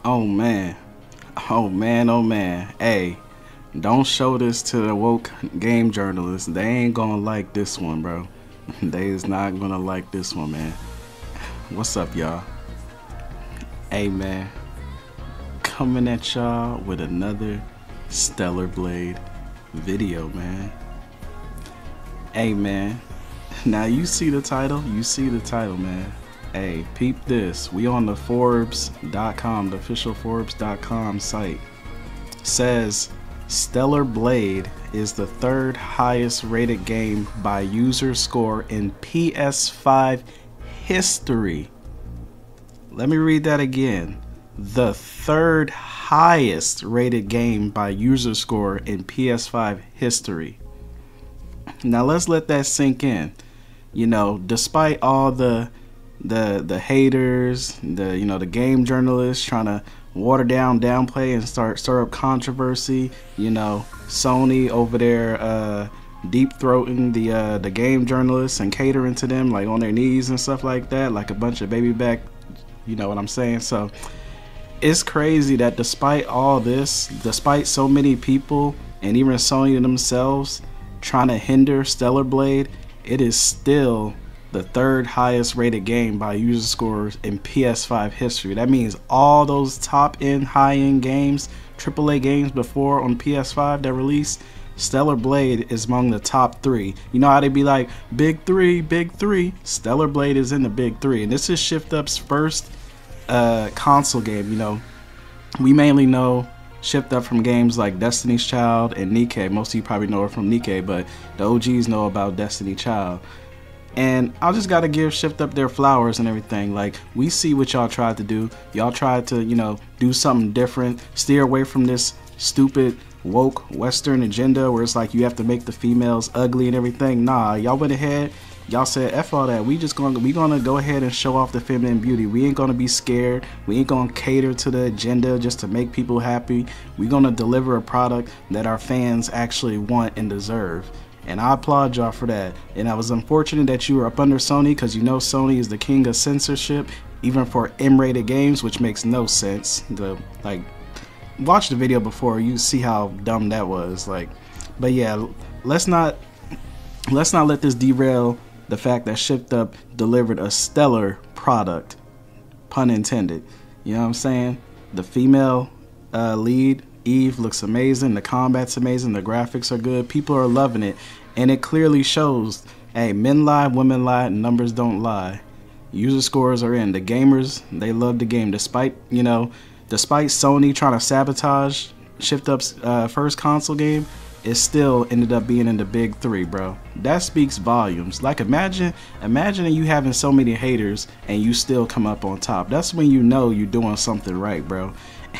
Oh man. Oh man, oh man. Hey, don't show this to the woke game journalists. They ain't gonna like this one, bro. They is not gonna like this one, man. What's up, y'all? Hey, man. Coming at y'all with another Stellar Blade video, man. Hey, man. Now you see the title? You see the title, man. Hey, peep this. We on the Forbes.com, the official Forbes.com site. Says Stellar Blade is the third highest rated game by user score in PS5 history. Let me read that again. The third highest rated game by user score in PS5 history. Now let's let that sink in. You know, despite all the haters, the game journalists trying to water down, downplay, and stir up controversy. You know, Sony over there deep throating the game journalists and catering to them like on their knees and stuff like that, like a bunch of baby back. You know what I'm saying? So it's crazy that despite all this, despite so many people and even Sony themselves trying to hinder Stellar Blade, it is still the third highest rated game by user scores in PS5 history. That means all those top end, high end games, AAA games before on PS5 that released, Stellar Blade is among the top three. You know how they be like, big three, big three? Stellar Blade is in the big three. And this is Shift Up's first console game. You know, we mainly know Shift Up from games like Destiny's Child and Nikke. Most of you probably know her from Nikke, but the OGs know about Destiny Child. And I just gotta give Shift Up their flowers and everything. Like, we see what y'all tried to do. Y'all tried to, you know, do something different, steer away from this stupid woke Western agenda where it's like you have to make the females ugly and everything. Nah, y'all went ahead. Y'all said F all that. We gonna go ahead and show off the feminine beauty. We ain't gonna be scared. We ain't gonna cater to the agenda just to make people happy. We gonna deliver a product that our fans actually want and deserve. And I applaud y'all for that. And I was unfortunate that you were up under Sony, because you know Sony is the king of censorship, even for M-rated games, which makes no sense. Watch the video before you see how dumb that was. But yeah, let's not let this derail the fact that Shift Up delivered a stellar product, pun intended. You know what I'm saying? The female lead, Eve, looks amazing. The combat's amazing. The graphics are good. People are loving it, and it clearly shows. Hey, men lie, women lie, numbers don't lie. User scores are in. The gamers, they love the game, despite Sony trying to sabotage Shift Up's first console game. It still ended up being in the big three, bro. That speaks volumes. Like, imagine you having so many haters and you still come up on top. That's when you know you're doing something right, bro.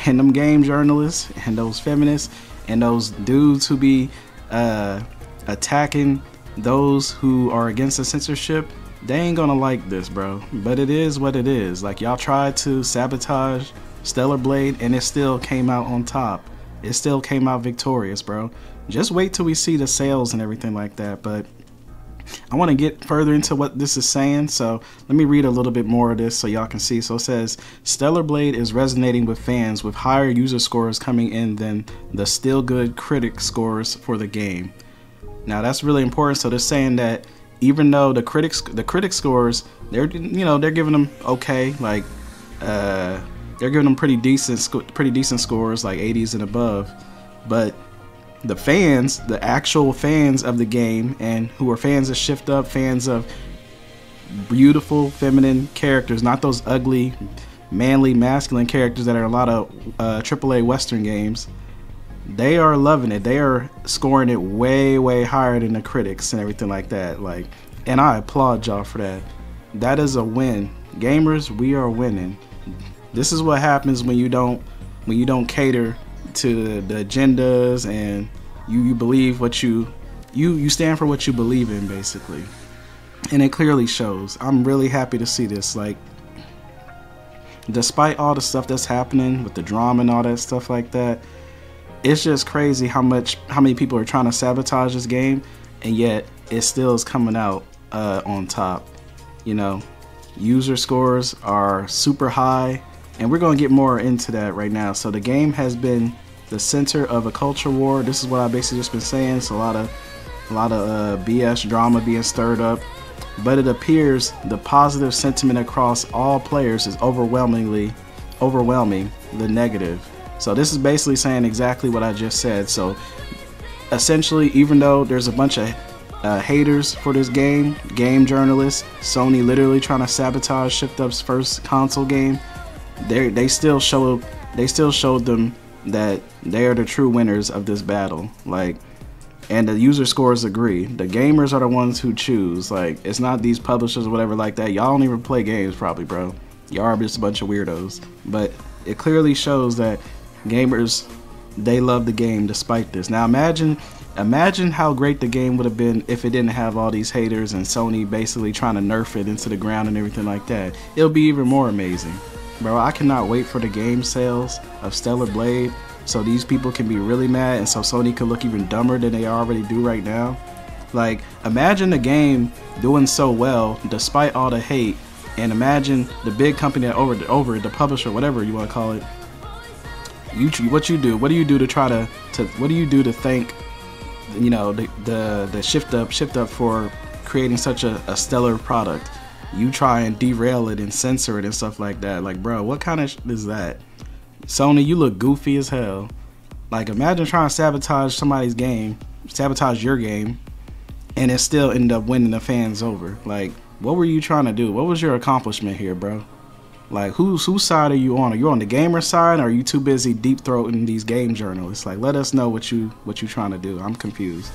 And them game journalists and those feminists and those dudes who be attacking those who are against the censorship, they ain't gonna like this, bro. But it is what it is. Like, y'all tried to sabotage Stellar Blade and it still came out on top. It still came out victorious, bro. Just wait till we see the sales and everything like that. But I want to get further into what this is saying, so let me read a little bit more of this so y'all can see. So it says, Stellar Blade is resonating with fans with higher user scores coming in than the still good critic scores for the game. Now that's really important. So they're saying that even though the critic scores, they're giving them okay, like they're giving them pretty decent scores, like 80s and above, but the fans, the actual fans of the game, and who are fans of Shift Up, fans of beautiful feminine characters, not those ugly, manly, masculine characters that are in a lot of AAA Western games, they are loving it. They are scoring it way, way higher than the critics and everything like that. Like, and I applaud y'all for that. That is a win. Gamers, we are winning. This is what happens when you don't cater to the agendas and you believe what you stand for, what you believe in, basically. And it clearly shows. I'm really happy to see this. Like, despite all the stuff that's happening with the drama and all that stuff like that, it's just crazy how many people are trying to sabotage this game, and yet it still is coming out on top. You know, user scores are super high. And we're going to get more into that right now. So the game has been the center of a culture war. This is what I basically just been saying. It's a lot of BS drama being stirred up. But it appears the positive sentiment across all players is overwhelming the negative. So this is basically saying exactly what I just said. So essentially, even though there's a bunch of haters for this game journalists, Sony literally trying to sabotage Shift Up's first console game, they still showed them that they are the true winners of this battle. Like, and the user scores agree. The gamers are the ones who choose. Like, it's not these publishers or whatever like that. Y'all don't even play games probably, bro. Y'all are just a bunch of weirdos. But it clearly shows that gamers, they love the game despite this. Now imagine how great the game would have been if it didn't have all these haters and Sony basically trying to nerf it into the ground and everything like that. It'll be even more amazing. Bro, I cannot wait for the game sales of Stellar Blade so these people can be really mad and so Sony could look even dumber than they already do right now. Like, imagine the game doing so well despite all the hate, and imagine the big company that over the publisher, whatever you want to call it. What do you do to try to what do you do to thank, you know, the Shift Up for creating such a stellar product? You try and derail it and censor it and stuff like that. Like, bro, what kind of is that? Sony, you look goofy as hell. Like, imagine trying to sabotage somebody's game, sabotage your game, and it still end up winning the fans over. Like, what were you trying to do? What was your accomplishment here, bro? Like, whose side are you on? Are you on the gamer side, or are you too busy deep throating these game journalists? Like, let us know what you trying to do. I'm confused.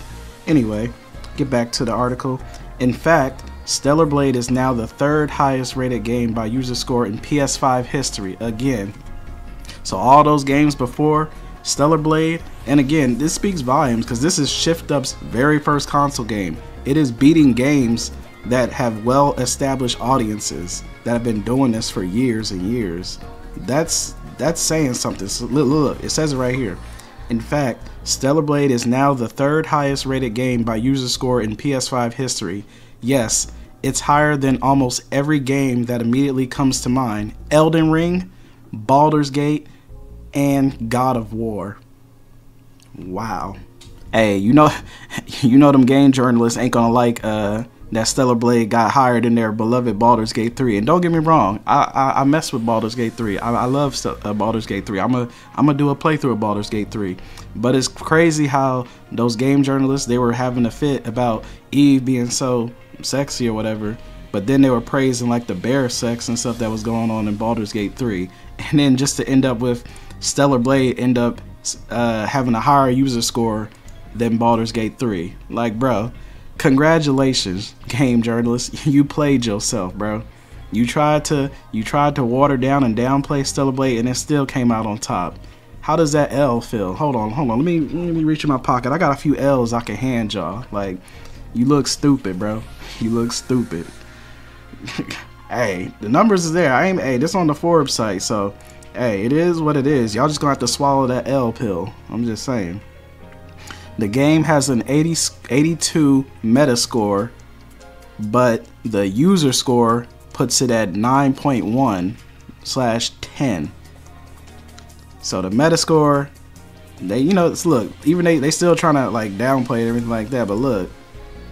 Anyway, get back to the article. In fact, Stellar Blade is now the third highest rated game by user score in PS5 history. Again, so all those games before Stellar Blade, and again, this speaks volumes because this is Shift Up's very first console game. It is beating games that have well-established audiences that have been doing this for years and years. That's saying something. So look, it says it right here. In fact, Stellar Blade is now the third highest rated game by user score in PS5 history. Yes, it's higher than almost every game that immediately comes to mind: Elden Ring, Baldur's Gate, and God of War. Wow. Hey, you know them game journalists ain't gonna like that Stellar Blade got higher than their beloved Baldur's Gate 3. And don't get me wrong, I mess with Baldur's Gate 3. I love Baldur's Gate 3. I'm gonna do a playthrough of Baldur's Gate 3. But it's crazy how those game journalists, they were having a fit about Eve being so sexy or whatever, but then they were praising like the bear sex and stuff that was going on in Baldur's Gate 3. And then just to end up with Stellar Blade end up having a higher user score than Baldur's Gate 3. Like, bro, congratulations, game journalists. You played yourself, bro. You tried to water down and downplay Stellar Blade, and it still came out on top. How does that L feel? Hold on. Let me reach in my pocket. I got a few L's I can hand y'all. Like, you look stupid, bro. You look stupid. Hey, the numbers is there. Hey, this on the Forbes site, so hey, it is what it is. Y'all just gonna have to swallow that L pill. I'm just saying. The game has an 82 meta score, but the user score puts it at 9.1/10. So the meta score, they, you know, look, even they still trying to like downplay and everything like that, but look,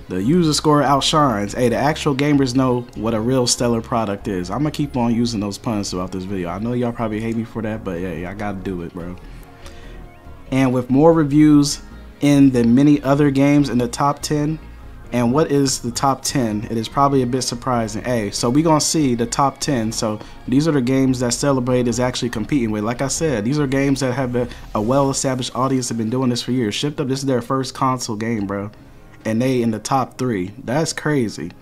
the user score outshines. Hey, the actual gamers know what a real stellar product is. I'm gonna keep on using those puns throughout this video. I know y'all probably hate me for that, but hey, I gotta do it, bro. And with more reviews in than many other games in the top 10. And what is the top 10? It is probably a bit surprising. Hey, so we gonna see the top 10. So these are the games that Stellar Blade is actually competing with. Like I said, these are games that have a well-established audience, have been doing this for years. Shift Up, this is their first console game, bro, and they in the top 3. That's crazy.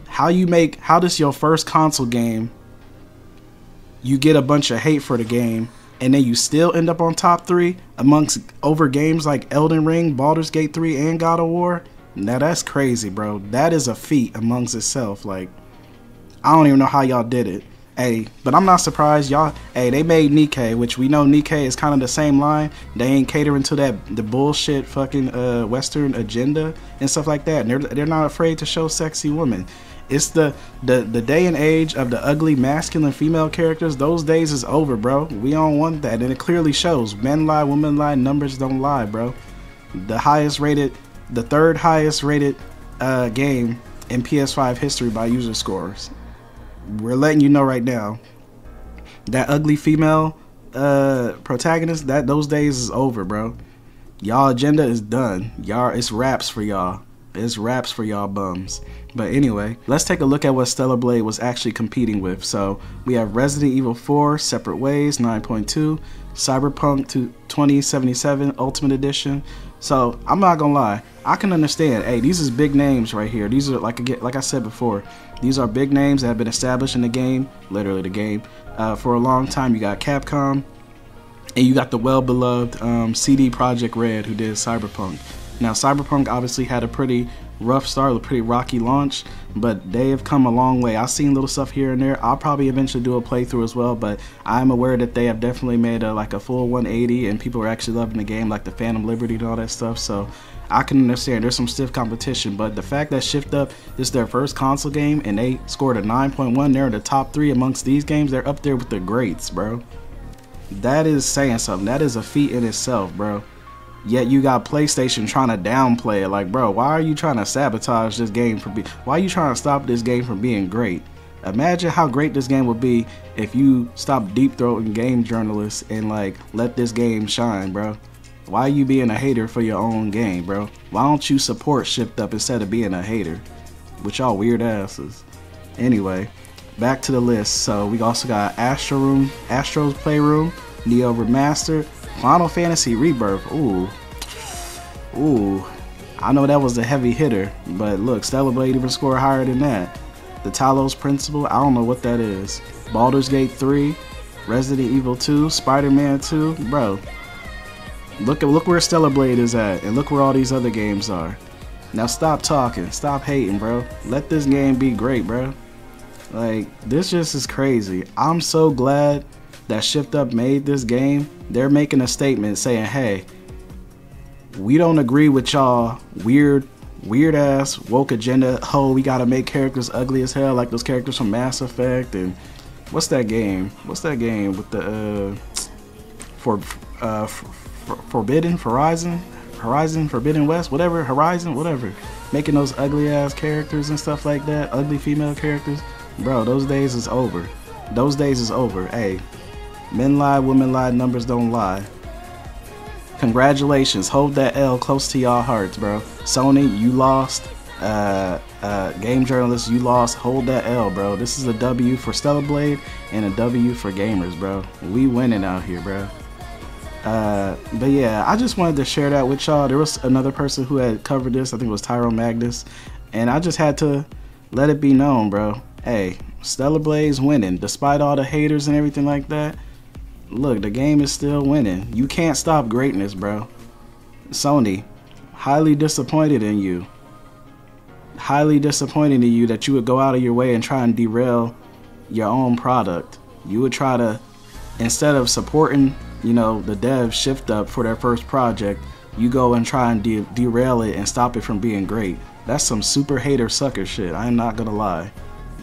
How does your first console game, you get a bunch of hate for the game, and then you still end up on top 3 amongst over games like Elden Ring, Baldur's Gate 3, and God of War? Now that's crazy, bro. That is a feat amongst itself. Like, I don't even know how y'all did it. Hey, but I'm not surprised, y'all. Hey, they made Nikkei, which we know Nikkei is kind of the same line. They ain't catering to the bullshit fucking Western agenda and stuff like that. And they're not afraid to show sexy women. It's the day and age of the ugly masculine female characters. Those days is over, bro. We don't want that, and it clearly shows. Men lie, women lie, numbers don't lie, bro. The third highest rated game in PS5 history by user scores. We're letting you know right now. That ugly female protagonist, those days is over, bro. Y'all agenda is done. Y'all, it's wraps for y'all. It's wraps for y'all bums. But anyway, let's take a look at what Stellar Blade was actually competing with. So we have Resident Evil 4 Separate Ways 9.2, Cyberpunk 2077 Ultimate Edition. So I'm not gonna lie, I can understand. Hey, these is big names right here. These are like I said before, these are big names that have been established in the game, literally the game, for a long time. You got Capcom, and you got the well-beloved CD Projekt Red, who did Cyberpunk. Now, Cyberpunk obviously had a pretty rough start, a pretty rocky launch, but they have come a long way. I've seen little stuff here and there. I'll probably eventually do a playthrough as well, but I'm aware that they have definitely made a full 180, and people are actually loving the game, like the Phantom Liberty and all that stuff. So I can understand there's some stiff competition, but the fact that Shift Up, this is their first console game, and they scored a 9.1, they're in the top 3 amongst these games. They're up there with the greats, bro. That is saying something. That is a feat in itself, bro. Yet you got PlayStation trying to downplay it. Like, bro, why are you trying to sabotage this game why are you trying to stop this game from being great? Imagine how great this game would be if you stop deep-throating game journalists and like let this game shine, bro. Why are you being a hater for your own game, bro? Why don't you support Shift Up instead of being a hater with y'all weird asses? Anyway, back to the list. So we also got Astro's Playroom, Neo Remastered, Final Fantasy Rebirth. Ooh, I know that was a heavy hitter, but look, Stellar Blade even scored higher than that. The Talos Principle, I don't know what that is. Baldur's Gate 3, Resident Evil 2, Spider-Man 2, bro. Look where Stellar Blade is at, and look where all these other games are. Now stop talking, stop hating, bro. Let this game be great, bro. Like, this just is crazy. I'm so glad that Shift Up made this game. They're making a statement saying, hey, we don't agree with y'all weird ass woke agenda. Oh, we gotta make characters ugly as hell like those characters from Mass Effect. And what's that game with the Horizon Forbidden West, whatever, Horizon, whatever, making those ugly ass characters and stuff like that, ugly female characters. Bro, those days is over. Those days is over. Hey, men lie, women lie, numbers don't lie. Congratulations, hold that L close to y'all hearts, bro. Sony, you lost. Game journalists, you lost. Hold that L, bro. This is a W for Stellar Blade and a W for gamers, bro. We winning out here, bro. But yeah, I just wanted to share that with y'all. There was another person who had covered this. I think it was Tyrone Magnus, and I just had to let it be known, bro. Hey, Stellar Blade's winning despite all the haters and everything like that. Look, the game is still winning. You can't stop greatness, bro. Sony, highly disappointed in you. Highly disappointed in you that you would go out of your way and try and derail your own product. You would try to, instead of supporting, you know, the devs Shift Up for their first project, you go and try and derail it and stop it from being great. That's some super hater sucker shit. I'm not gonna lie.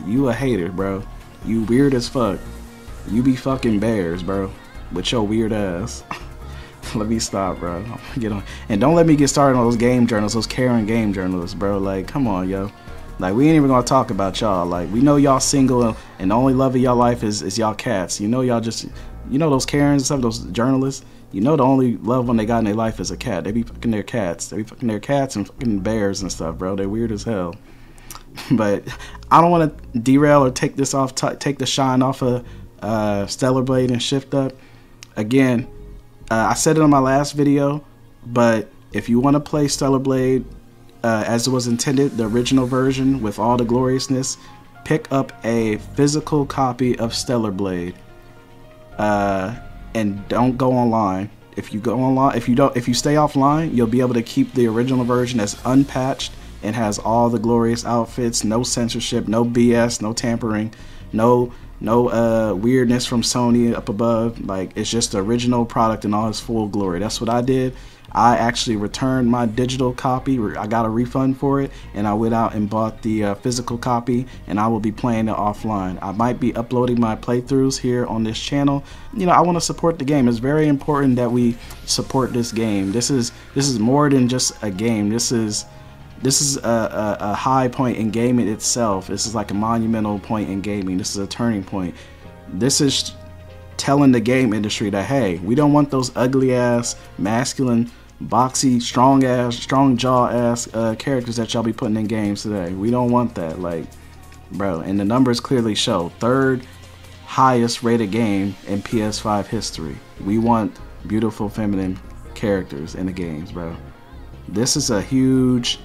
You a hater, bro. You weird as fuck. You be fucking bears, bro, with your weird ass. Let me stop, bro. Get on. And don't let me get started on those game journalists, those Karen game journalists, bro. Like, come on, yo. Like, we ain't even gonna talk about y'all. Like, we know y'all single and the only love of y'all life is y'all cats. You know y'all just, you know those Karens and stuff, those journalists, you know the only love one they got in their life is a cat. They be fucking their cats. They be fucking their cats and fucking bears and stuff, bro. They're weird as hell. But I don't want to derail or take this off, take the shine off of Stellar Blade and Shift Up. Again, I said it on my last video, but if you want to play Stellar Blade as it was intended, the original version with all the gloriousness, pick up a physical copy of Stellar Blade, and don't go online. If you go online, if you stay offline, you'll be able to keep the original version as unpatched and has all the glorious outfits, no censorship, no BS, no tampering, no No weirdness from Sony up above. Like, it's just the original product in all its full glory. That's what I did. I actually returned my digital copy. I got a refund for it, and I went out and bought the physical copy, and I will be playing it offline. I might be uploading my playthroughs here on this channel. You know, I want to support the game. It's very important that we support this game. This is more than just a game. This is a high point in gaming itself. This is like a monumental point in gaming. This is a turning point. This is telling the game industry that, hey, we don't want those ugly ass, masculine, boxy, strong jaw ass characters that y'all be putting in games today. We don't want that. Like, bro, and the numbers clearly show. 3rd highest rated game in PS5 history. We want beautiful feminine characters in the games, bro. This is a huge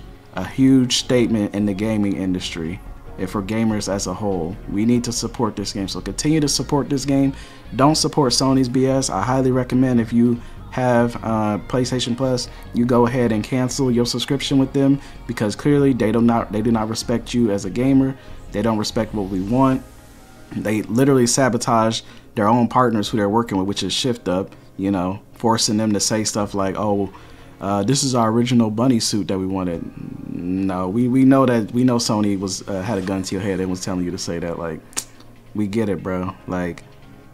statement in the gaming industry and for gamers as a whole. We need to support this game, so continue to support this game. Don't support Sony's BS. I highly recommend, if you have PlayStation Plus, you go ahead and cancel your subscription with them, because clearly they do not respect you as a gamer. They don't respect what we want. They literally sabotage their own partners who they're working with, which is Shift Up, you know, forcing them to say stuff like, oh, this is our original bunny suit that we wanted. No, we know Sony was had a gun to your head and was telling you to say that. Like, we get it, bro. Like,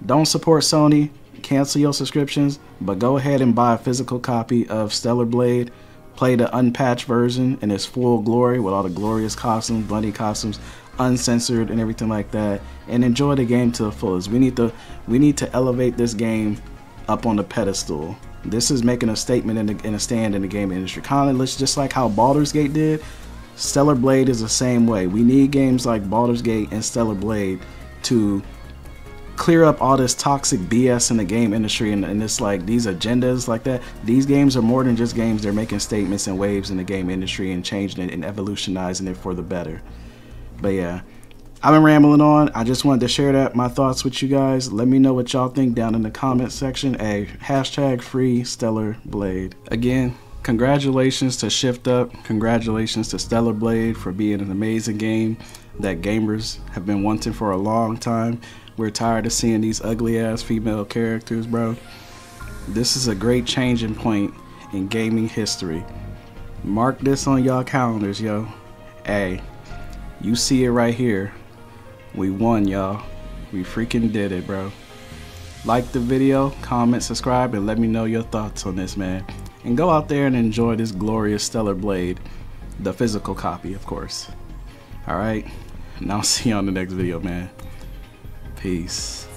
don't support Sony, cancel your subscriptions, but go ahead and buy a physical copy of Stellar Blade. Play the unpatched version in its full glory with all the glorious costumes, bunny costumes, uncensored and everything like that, and enjoy the game to the fullest. We need to elevate this game up on the pedestal. This is making a statement in a stand in the game industry. Kind of just like how Baldur's Gate did. Stellar Blade is the same way. We need games like Baldur's Gate and Stellar Blade to clear up all this toxic BS in the game industry and this, like, these agendas like that. These games are more than just games. They're making statements and waves in the game industry and changing it and evolutionizing it for the better. But yeah, I've been rambling on. I just wanted to share my thoughts with you guys. Let me know what y'all think down in the comment section. Hashtag free Stellar Blade. Again, congratulations to Shift Up. Congratulations to Stellar Blade for being an amazing game that gamers have been wanting for a long time. We're tired of seeing these ugly ass female characters, bro. This is a great changing point in gaming history. Mark this on y'all calendars, yo. Hey, you see it right here. We won, y'all. We freaking did it, bro. Like the video, comment, subscribe, and let me know your thoughts on this, man. And go out there and enjoy this glorious Stellar Blade. The physical copy, of course. Alright, and I'll see you on the next video, man. Peace.